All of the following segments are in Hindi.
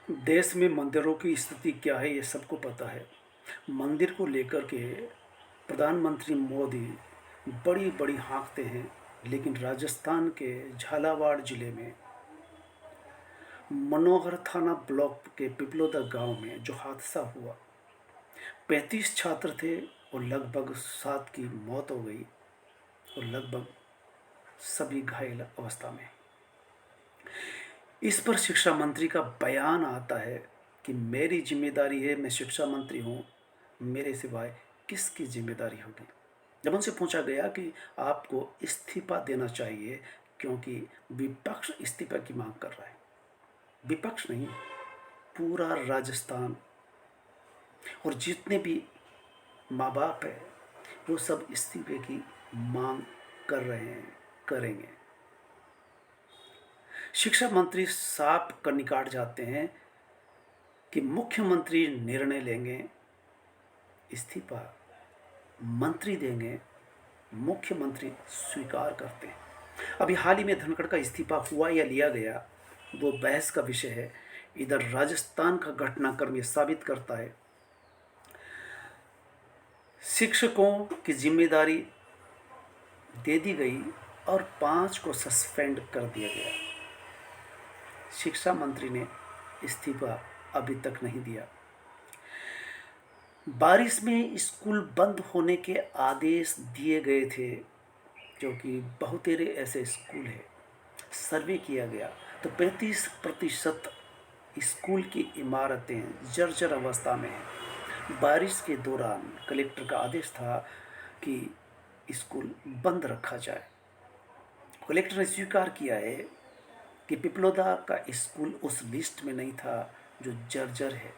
देश में मंदिरों की स्थिति क्या है ये सबको पता है। मंदिर को लेकर के प्रधानमंत्री मोदी बड़ी बड़ी हाँकते हैं, लेकिन राजस्थान के झालावाड़ जिले में मनोहर थाना ब्लॉक के पिपलोदा गांव में जो हादसा हुआ, 35 छात्र थे और लगभग 7 की मौत हो गई और लगभग सभी घायल अवस्था में। इस पर शिक्षा मंत्री का बयान आता है कि मेरी जिम्मेदारी है, मैं शिक्षा मंत्री हूँ, मेरे सिवाय किसकी जिम्मेदारी होगी। जब उनसे पूछा गया कि आपको इस्तीफा देना चाहिए क्योंकि विपक्ष इस्तीफा की मांग कर रहा है, विपक्ष नहीं, पूरा राजस्थान और जितने भी माँ बाप है वो सब इस्तीफे की मांग कर रहे हैं, करेंगे। शिक्षा मंत्री साफ कन्नी काट जाते हैं कि मुख्यमंत्री निर्णय लेंगे, इस्तीफा मंत्री देंगे, मुख्यमंत्री स्वीकार करते हैं। अभी हाल ही में धनखड़ का इस्तीफा हुआ या लिया गया, वो बहस का विषय है। इधर राजस्थान का घटनाक्रम ये साबित करता है शिक्षकों की जिम्मेदारी दे दी गई और 5 को सस्पेंड कर दिया गया। शिक्षा मंत्री ने इस्तीफा अभी तक नहीं दिया। बारिश में स्कूल बंद होने के आदेश दिए गए थे, क्योंकि बहुतेरे ऐसे स्कूल हैं। सर्वे किया गया तो 35% स्कूल की इमारतें जर्जर अवस्था में हैं। बारिश के दौरान कलेक्टर का आदेश था कि स्कूल बंद रखा जाए। कलेक्टर ने स्वीकार किया है कि पिपलोदा का स्कूल उस लिस्ट में नहीं था जो जर्जर है।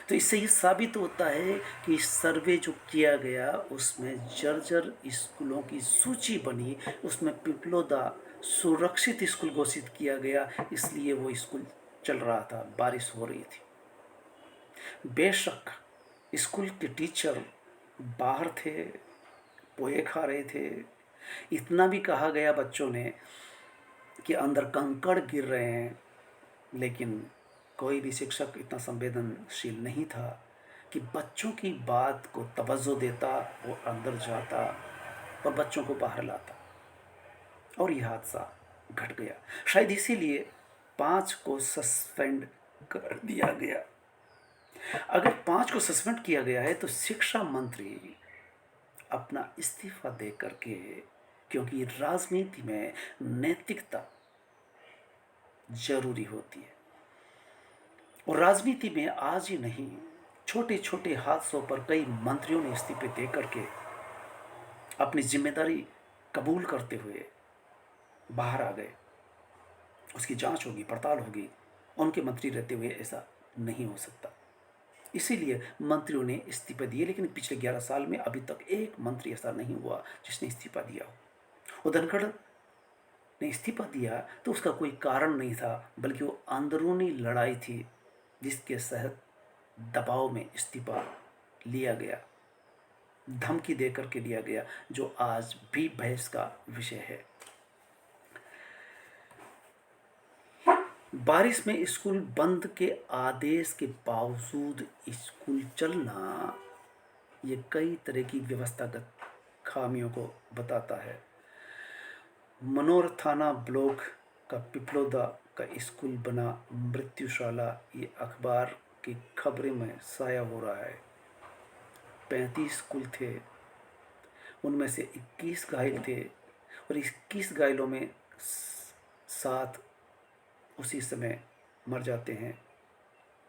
तो इससे ये साबित होता है कि सर्वे जो किया गया उसमें जर्जर स्कूलों की सूची बनी, उसमें पिपलोदा सुरक्षित स्कूल घोषित किया गया, इसलिए वो स्कूल चल रहा था, बारिश हो रही थी। बेशक स्कूल के टीचर बाहर थे, पोए खा रहे थे। इतना भी कहा गया बच्चों ने कि अंदर कंकड़ गिर रहे हैं, लेकिन कोई भी शिक्षक इतना संवेदनशील नहीं था कि बच्चों की बात को तवज्जो देता और अंदर जाता और बच्चों को बाहर लाता, और यह हादसा घट गया। शायद इसीलिए 5 को सस्पेंड कर दिया गया। अगर 5 को सस्पेंड किया गया है तो शिक्षा मंत्री अपना इस्तीफा दे करके, क्योंकि राजनीति में नैतिकता जरूरी होती है और राजनीति में आज ही नहीं, छोटे छोटे हादसों पर कई मंत्रियों ने इस्तीफे दे करके अपनी जिम्मेदारी कबूल करते हुए बाहर आ गए। उसकी जांच होगी, पड़ताल होगी, उनके मंत्री रहते हुए ऐसा नहीं हो सकता। इसीलिए मंत्रियों ने इस्तीफा दिए, लेकिन पिछले 11 साल में अभी तक एक मंत्री ऐसा नहीं हुआ जिसने इस्तीफा दिया हो। वो धनखड़ ने इस्तीफा दिया तो उसका कोई कारण नहीं था, बल्कि वो अंदरूनी लड़ाई थी जिसके तहत दबाव में इस्तीफा लिया गया, धमकी दे करके लिया गया, जो आज भी बहस का विषय है। बारिश में स्कूल बंद के आदेश के बावजूद स्कूल चलना ये कई तरह की व्यवस्थागत खामियों को बताता है। मनोर थाना ब्लॉक का पिपलोदा का स्कूल बना मृत्युशाला, ये अखबार की खबरें में साया हो रहा है। 35 स्कूल थे, उनमें से 21 घायल थे और 21 घायलों में 7 उसी समय मर जाते हैं,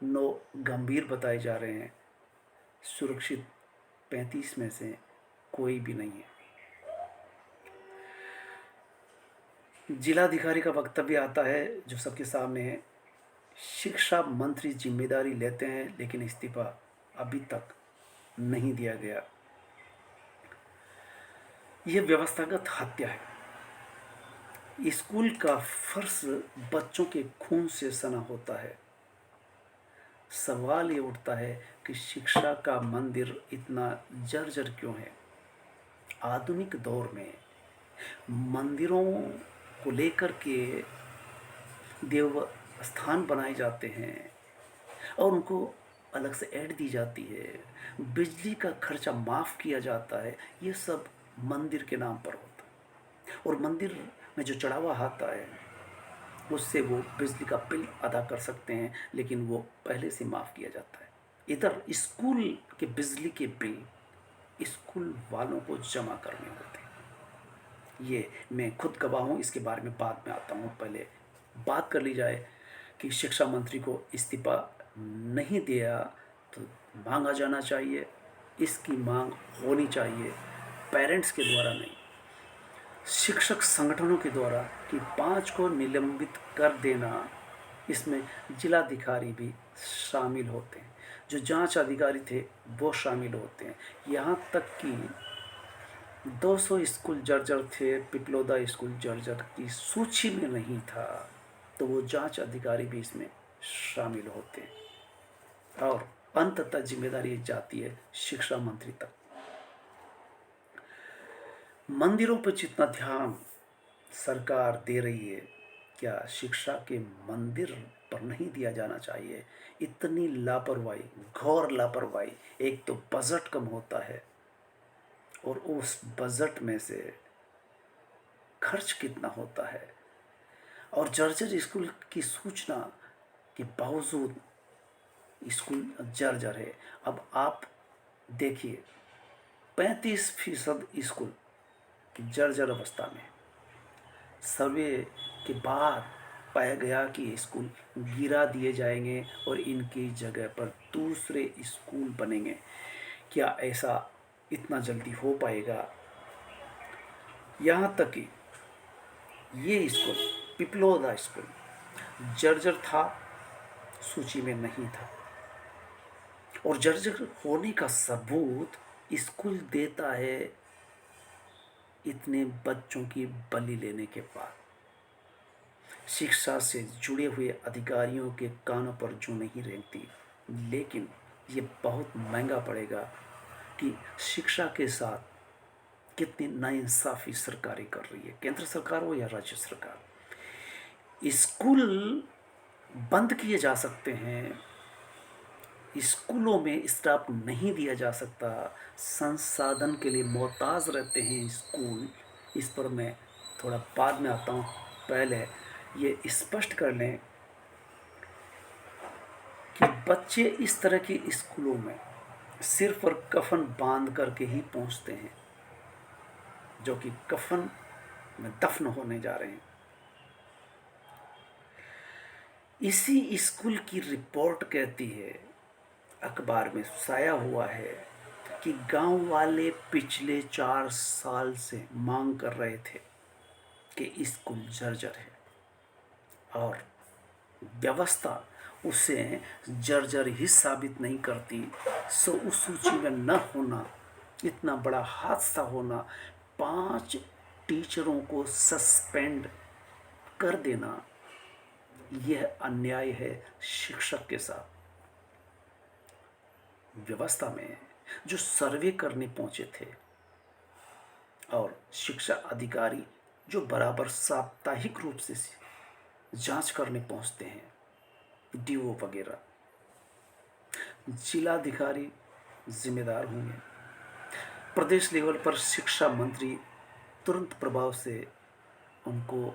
9 गंभीर बताए जा रहे हैं। सुरक्षित 35 में से कोई भी नहीं है। जिलाधिकारी का वक्तव्य आता है जो सबके सामने है। शिक्षा मंत्री जिम्मेदारी लेते हैं, लेकिन इस्तीफा अभी तक नहीं दिया गया। यह व्यवस्थागत हत्या है। स्कूल का फर्श बच्चों के खून से सना होता है। सवाल ये उठता है कि शिक्षा का मंदिर इतना जर्जर क्यों है। आधुनिक दौर में मंदिरों को लेकर के देव स्थान बनाए जाते हैं, और उनको अलग से ऐड दी जाती है, बिजली का खर्चा माफ़ किया जाता है। ये सब मंदिर के नाम पर होता है, और मंदिर में जो चढ़ावा आता है उससे वो बिजली का बिल अदा कर सकते हैं, लेकिन वो पहले से माफ़ किया जाता है। इधर स्कूल के बिजली के बिल स्कूल वालों को जमा करने होते हैं। ये मैं खुद गवाह हूँ, इसके बारे में बाद में आता हूँ। पहले बात कर ली जाए कि शिक्षा मंत्री को इस्तीफा नहीं दिया तो मांगा जाना चाहिए। इसकी मांग होनी चाहिए पेरेंट्स के द्वारा नहीं, शिक्षक संगठनों के द्वारा, कि 5 को निलंबित कर देना। इसमें जिलाधिकारी भी शामिल होते हैं, जो जांच अधिकारी थे वो शामिल होते हैं। यहाँ तक कि 200 स्कूल जर्जर थे, पिपलोदा स्कूल जर्जर की सूची में नहीं था, तो वो जांच अधिकारी भी इसमें शामिल होते हैं, और अंततः जिम्मेदारी जाती है शिक्षा मंत्री तक। मंदिरों पर जितना ध्यान सरकार दे रही है, क्या शिक्षा के मंदिर पर नहीं दिया जाना चाहिए? इतनी लापरवाही, घोर लापरवाही। एक तो बजट कम होता है, और उस बजट में से खर्च कितना होता है, और जर्जर स्कूल की सूचना के बावजूद स्कूल जर्जर है। अब आप देखिए, 35% स्कूल जर्जर अवस्था में। सर्वे के बाद पाया गया कि स्कूल गिरा दिए जाएंगे और इनकी जगह पर दूसरे स्कूल बनेंगे। क्या ऐसा इतना जल्दी हो पाएगा? यहाँ तक कि ये स्कूल, पिपलोदा स्कूल जर्जर था, सूची में नहीं था, और जर्जर होने का सबूत स्कूल देता है इतने बच्चों की बलि लेने के बाद। शिक्षा से जुड़े हुए अधिकारियों के कानों पर जूं नहीं रेंगती, लेकिन ये बहुत महंगा पड़ेगा कि शिक्षा के साथ कितनी नाइंसाफ़ी सरकारें कर रही है, केंद्र सरकार हो या राज्य सरकार। स्कूल बंद किए जा सकते हैं, स्कूलों में स्टाफ नहीं दिया जा सकता, संसाधन के लिए मोहताज रहते हैं स्कूल। इस पर मैं थोड़ा बाद में आता हूँ। पहले ये स्पष्ट कर लें कि बच्चे इस तरह के स्कूलों में सिर पर कफन बांध करके ही पहुँचते हैं, जो कि कफन में दफन होने जा रहे हैं। इसी स्कूल की रिपोर्ट कहती है, अखबार में शाया हुआ है, कि गांव वाले पिछले 4 साल से मांग कर रहे थे कि स्कूल जर्जर है, और व्यवस्था उसे जर्जर ही साबित नहीं करती। सो उस सूची में न होना, इतना बड़ा हादसा होना, 5 टीचरों को सस्पेंड कर देना, यह अन्याय है शिक्षक के साथ। व्यवस्था में जो सर्वे करने पहुंचे थे, और शिक्षा अधिकारी जो बराबर साप्ताहिक रूप से जांच करने पहुंचते हैं, डीओ वगैरह, जिलाधिकारी जिम्मेदार होंगे। प्रदेश लेवल पर शिक्षा मंत्री तुरंत प्रभाव से उनको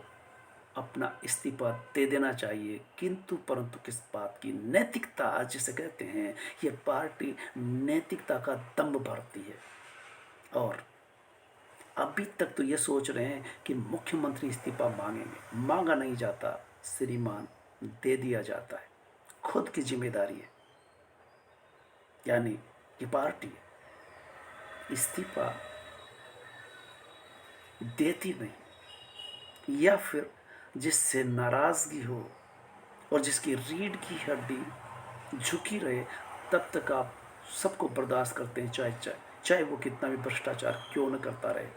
अपना इस्तीफा दे देना चाहिए। किंतु परंतु किस बात की नैतिकता जिसे कहते हैं, ये पार्टी नैतिकता का दम्भ भरती है, और अभी तक तो ये सोच रहे हैं कि मुख्यमंत्री इस्तीफा मांगेंगे। मांगा नहीं जाता श्रीमान, दे दिया जाता है। खुद की जिम्मेदारी है, यानी कि पार्टी इस्तीफा देती नहीं, या फिर जिससे नाराज़गी हो और जिसकी रीढ़ की हड्डी झुकी रहे, तब तक आप सबको बर्दाश्त करते हैं, चाहे वो कितना भी भ्रष्टाचार क्यों न करता रहे,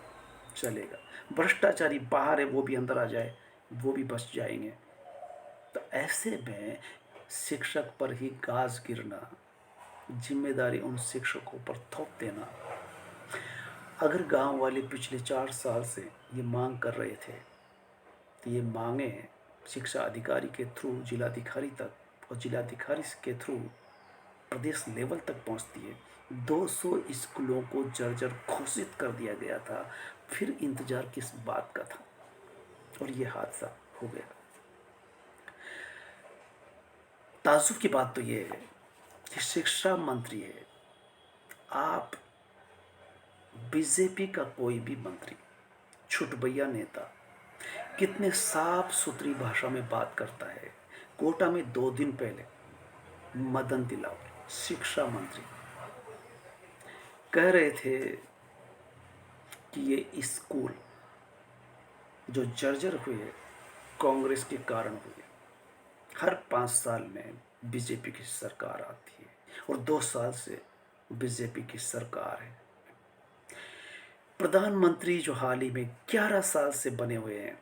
चलेगा। भ्रष्टाचारी बाहर है, वो भी अंदर आ जाए, वो भी बच जाएंगे। तो ऐसे में शिक्षक पर ही गाज गिरना, जिम्मेदारी उन शिक्षकों पर थोप देना। अगर गांव वाले पिछले 4 साल से ये मांग कर रहे थे, तो ये मांगे शिक्षा अधिकारी के थ्रू जिलाधिकारी तक और जिलाधिकारी के थ्रू प्रदेश लेवल तक पहुंचती है। 200 स्कूलों को जर्जर घोषित कर दिया गया था। फिर इंतजार किस बात का था, और ये हादसा हो गया। ताज्जुब की बात तो ये है कि शिक्षा मंत्री है आप, बीजेपी का कोई भी मंत्री, छुटभैया नेता, कितने साफ सुथरी भाषा में बात करता है। कोटा में 2 दिन पहले मदन दिलावर शिक्षा मंत्री कह रहे थे कि ये स्कूल जो जर्जर हुए कांग्रेस के कारण हुए। हर 5 साल में बीजेपी की सरकार आती है और 2 साल से बीजेपी की सरकार है। प्रधानमंत्री जो हाल ही में 11 साल से बने हुए हैं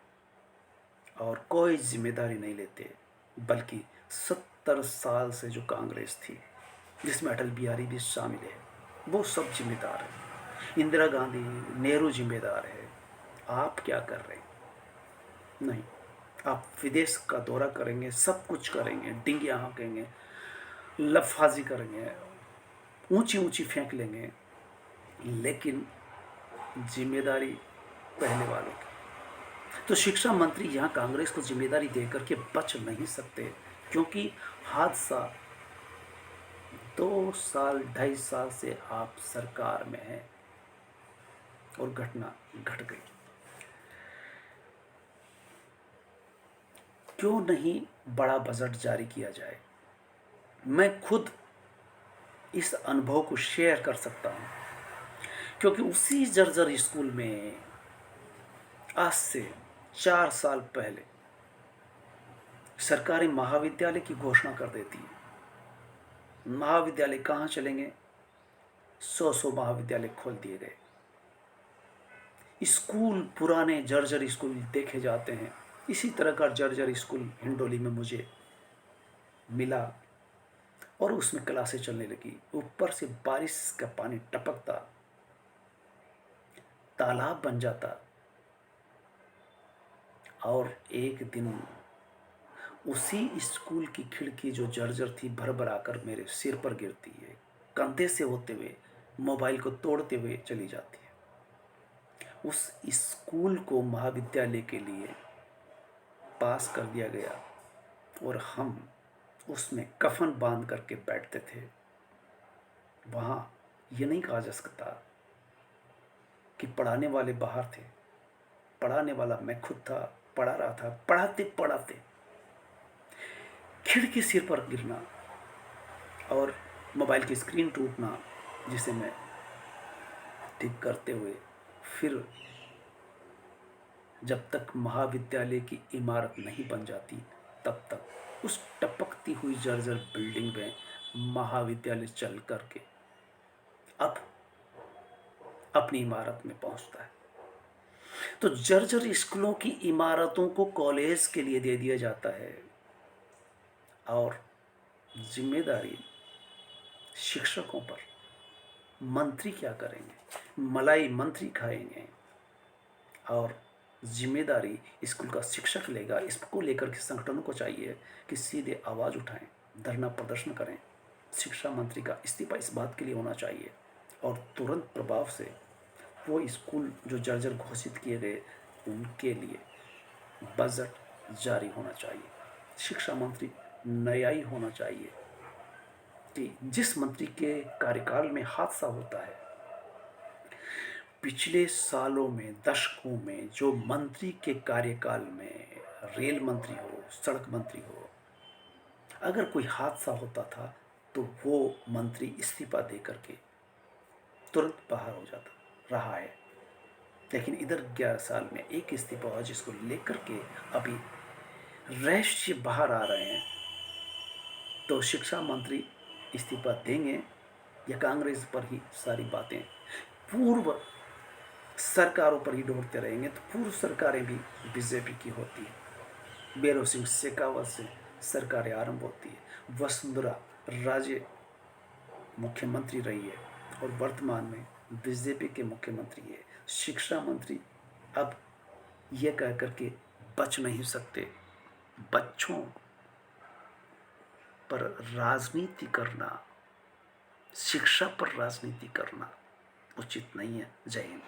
और कोई जिम्मेदारी नहीं लेते, बल्कि 70 साल से जो कांग्रेस थी जिसमें अटल बिहारी भी शामिल है, वो सब जिम्मेदार है। इंदिरा गांधी, नेहरू जिम्मेदार है। आप क्या कर रहे हैं? नहीं, आप विदेश का दौरा करेंगे, सब कुछ करेंगे, डिंगियाँ हाँकेंगे, लफाजी करेंगे, ऊंची ऊंची फेंक लेंगे, लेकिन जिम्मेदारी पहले वालों की। तो शिक्षा मंत्री यहाँ कांग्रेस को जिम्मेदारी देकर के बच नहीं सकते, क्योंकि हादसा 2 साल 2.5 साल से आप सरकार में हैं और घटना घट गई। क्यों नहीं बड़ा बजट जारी किया जाए? मैं खुद इस अनुभव को शेयर कर सकता हूँ, क्योंकि उसी जर्जर स्कूल में आज से 4 साल पहले सरकारी महाविद्यालय की घोषणा कर देती है। महाविद्यालय कहाँ चलेंगे? 100 महाविद्यालय खोल दिए गए। स्कूल, पुराने जर्जर स्कूल देखे जाते हैं। इसी तरह का जर्जर स्कूल हिंडोली में मुझे मिला और उसमें क्लासें चलने लगी। ऊपर से बारिश का पानी टपकता, तालाब बन जाता, और एक दिन उसी स्कूल की खिड़की जो जर्जर थी भर आकर मेरे सिर पर गिरती है, कंधे से होते हुए मोबाइल को तोड़ते हुए चली जाती है। उस स्कूल को महाविद्यालय के लिए पास कर दिया गया और हम उसमें कफन बांध करके बैठते थे। वहाँ ये नहीं कहा जा सकता कि पढ़ाने वाले बाहर थे, पढ़ाने वाला मैं खुद था, पढ़ा रहा था। पढ़ाते पढ़ाते खिड़की सिर पर गिरना और मोबाइल की स्क्रीन टूटना, जिसे मैं ठीक करते हुए फिर जब तक महाविद्यालय की इमारत नहीं बन जाती तब तक उस टपकती हुई जर्जर बिल्डिंग में महाविद्यालय चल करके अब अपनी इमारत में पहुंचता है। तो जर्जर स्कूलों की इमारतों को कॉलेज के लिए दे दिया जाता है और जिम्मेदारी शिक्षकों पर। मंत्री क्या करेंगे? मलाई मंत्री खाएंगे और जिम्मेदारी स्कूल का शिक्षक लेगा। इसको लेकर के संगठनों को चाहिए कि सीधे आवाज़ उठाएं, धरना प्रदर्शन करें। शिक्षा मंत्री का इस्तीफा इस बात के लिए होना चाहिए और तुरंत प्रभाव से वो स्कूल जो जर्जर घोषित किए गए उनके लिए बजट जारी होना चाहिए। शिक्षा मंत्री नया ही होना चाहिए कि जिस मंत्री के कार्यकाल में हादसा होता है, पिछले सालों में, दशकों में जो मंत्री के कार्यकाल में रेल मंत्री हो, सड़क मंत्री हो, अगर कोई हादसा होता था तो वो मंत्री इस्तीफा दे करके तुरंत बाहर हो जाता रहा है। लेकिन इधर 11 साल में एक इस्तीफा हुआ, जिसको लेकर के अभी रहस्य बाहर आ रहे हैं। तो शिक्षा मंत्री इस्तीफा देंगे या कांग्रेस पर ही सारी बातें पूर्व सरकारों पर ही ढोंढते रहेंगे? तो पूर्व सरकारें भी बीजेपी की होती है। भैरों सिंह शेखावत से सरकारें आरंभ होती है। वसुंधरा राजे मुख्यमंत्री रही है और वर्तमान में बीजेपी के मुख्यमंत्री है। शिक्षा मंत्री अब ये कह करके बच नहीं सकते, बच्चों पर राजनीति करना, शिक्षा पर राजनीति करना उचित नहीं है। जय हिंद।